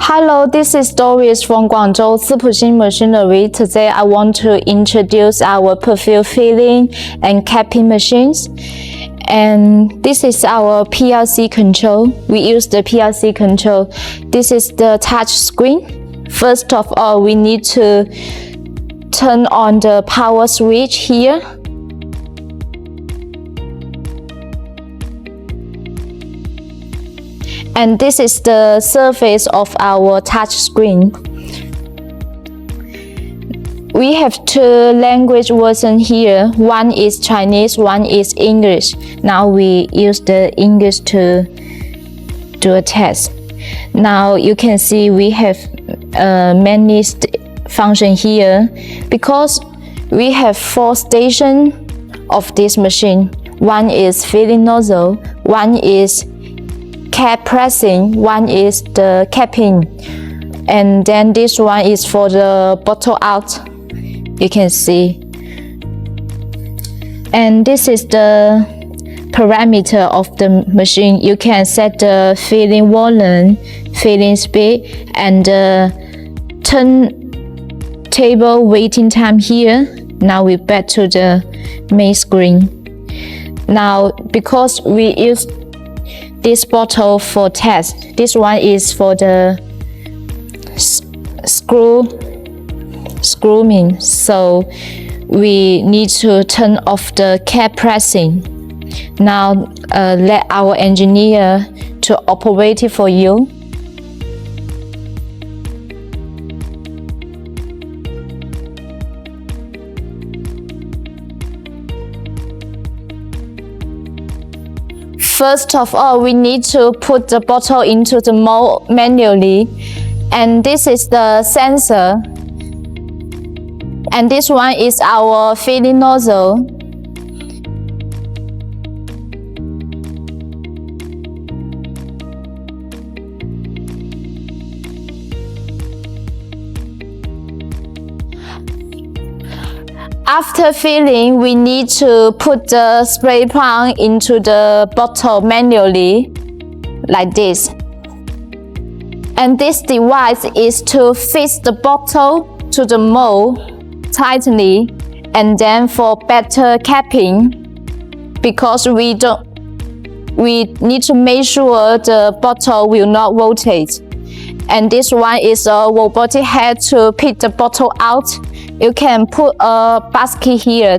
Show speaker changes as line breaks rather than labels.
Hello, this is Doris from Guangzhou SIPUXIN Machinery. Today I want to introduce our perfume filling and capping machines. And this is our PLC control. We use the PLC control. This is the touch screen. First of all, we need to turn on the power switch here. And this is the surface of our touch screen. We have two language versions here. One is Chinese, one is English. Now we use the English to do a test. Now you can see we have many functions here because we have 4 stations of this machine. One is filling nozzle, one is cap pressing, one is the capping, and then this one is for the bottle out. You can see. And this is the parameter of the machine. You can set the filling volume, filling speed, and the turntable waiting time here. Now we're back to the main screen. Now because we use this bottle for test, this one is for the screwing, so we need to turn off the cap pressing. Now let our engineer to operate it for you. First of all, we need to put the bottle into the mold manually. And this is the sensor. And this one is our filling nozzle. After filling, we need to put the spray pump into the bottle manually, like this. And this device is to fix the bottle to the mold tightly, and then for better capping, because we need to make sure the bottle will not rotate. And this one is a robotic head to pick the bottle out. You can put a basket here